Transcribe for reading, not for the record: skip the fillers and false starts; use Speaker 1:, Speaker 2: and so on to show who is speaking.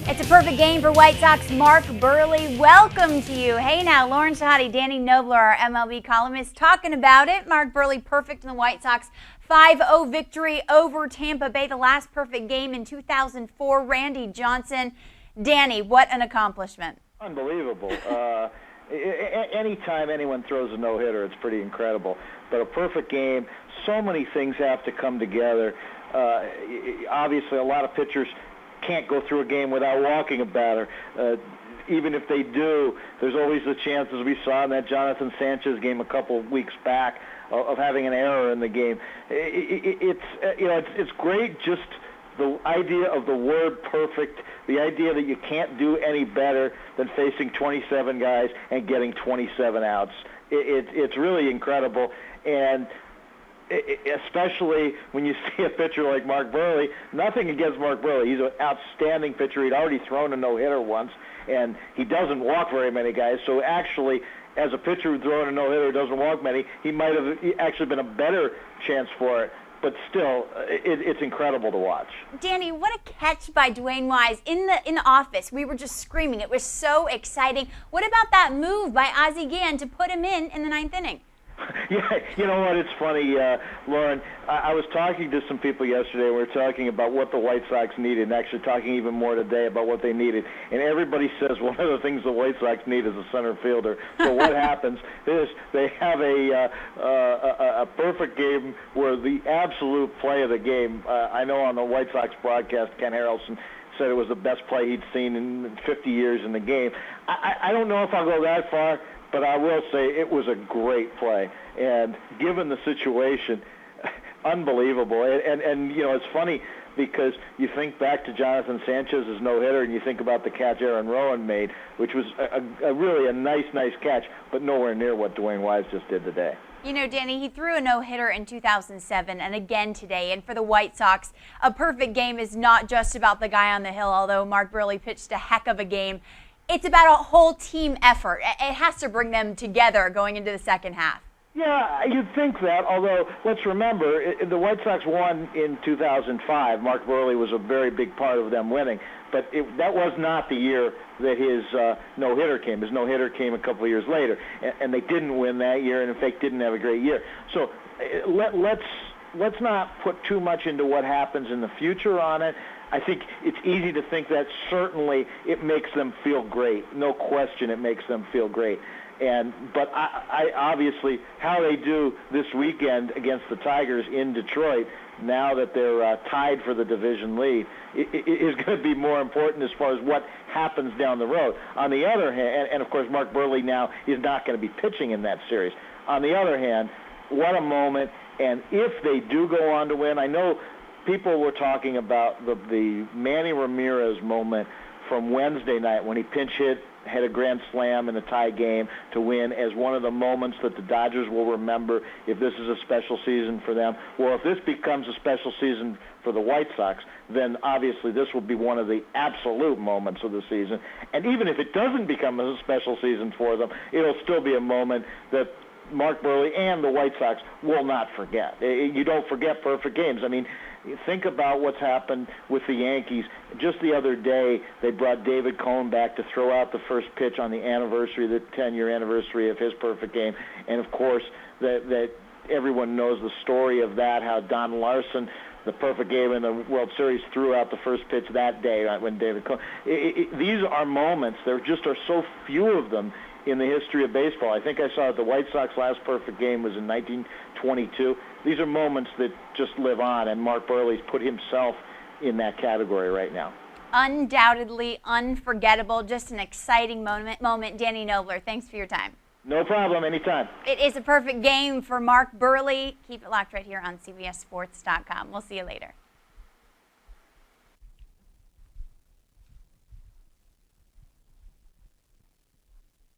Speaker 1: It's a perfect game for White Sox Mark Buehrle. Welcome to you. Hey now, Lauren Shehadi, Danny Knobler, our MLB columnist, talking about it. Mark Buehrle perfect in the White Sox 5-0 victory over Tampa Bay, the last perfect game in 2004. Randy Johnson. Danny, what an accomplishment.
Speaker 2: Unbelievable. Anytime anyone throws a no-hitter, it's pretty incredible. But a perfect game, so many things have to come together. Obviously, a lot of pitchers can't go through a game without walking a batter. Even if they do, there's always the chance, as we saw in that Jonathan Sanchez game a couple of weeks back, of having an error in the game. It's great, just the idea of the word perfect, the idea that you can't do any better than facing 27 guys and getting 27 outs. It's really incredible, and especially when you see a pitcher like Mark Buehrle. Nothing against Mark Buehrle. He's an outstanding pitcher. He'd already thrown a no-hitter once, and he doesn't walk very many guys. So actually, as a pitcher who's throwing a no-hitter who doesn't walk many, he might have actually been a better chance for it. But still, it's incredible to watch.
Speaker 1: Danny, what a catch by Dwayne Wise in the office. We were just screaming. It was so exciting. What about that move by Ozzie Guillen to put him in the ninth inning?
Speaker 2: Yeah, you know what? It's funny, Lauren. I was talking to some people yesterday. We were talking about what the White Sox needed, and actually talking even more today about what they needed. And everybody says one of the things the White Sox need is a center fielder. So what happens is they have a perfect game where the absolute play of the game. I know on the White Sox broadcast, Ken Harrelson said it was the best play he'd seen in 50 years in the game. I don't know if I'll go that far, but I will say it was a great play, and given the situation, unbelievable. And you know, it's funny because you think back to Jonathan Sanchez's no-hitter, and you think about the catch Aaron Rowan made, which was really a nice catch, but nowhere near what Dwayne Wise just did today.
Speaker 1: You know, Danny, he threw a no-hitter in 2007 and again today. And for the White Sox, a perfect game is not just about the guy on the hill, although Mark Buehrle pitched a heck of a game. It's about a whole team effort. It has to bring them together going into the second half.
Speaker 2: Yeah, you'd think that, although let's remember, the White Sox won in 2005. Mark Buehrle was a very big part of them winning, but that was not the year that his no-hitter came. His no-hitter came a couple of years later, and they didn't win that year, and in fact didn't have a great year. So let's not put too much into what happens in the future on it. I think it's easy to think that certainly it makes them feel great. No question it makes them feel great. But I obviously, how they do this weekend against the Tigers in Detroit, now that they're tied for the division lead, is going to be more important as far as what happens down the road. On the other hand, and of course Mark Buehrle now is not going to be pitching in that series. On the other hand, what a moment, and if they do go on to win, I know people were talking about the Manny Ramirez moment from Wednesday night when he pinch hit, had a grand slam in a tie game to win as one of the moments that the Dodgers will remember if this is a special season for them. Well, if this becomes a special season for the White Sox, then obviously this will be one of the absolute moments of the season. And even if it doesn't become a special season for them, it'll still be a moment that Mark Buehrle and the White Sox will not forget. You don't forget perfect games. I mean, think about what's happened with the Yankees. Just the other day, they brought David Cohn back to throw out the first pitch on the anniversary, the 10-year anniversary of his perfect game. And, of course, that everyone knows the story of that, how Don Larson, the perfect game in the World Series, threw out the first pitch that day when David Cohn. These are moments. There just are so few of them in the history of baseball. I think I saw the White Sox last perfect game was in 1922. These are moments that just live on, and Mark Buehrle's put himself in that category right now.
Speaker 1: Undoubtedly unforgettable, just an exciting moment. Danny Knobler, thanks for your time.
Speaker 2: No problem, anytime.
Speaker 1: It is a perfect game for Mark Buehrle. Keep it locked right here on CBSSports.com. We'll see you later.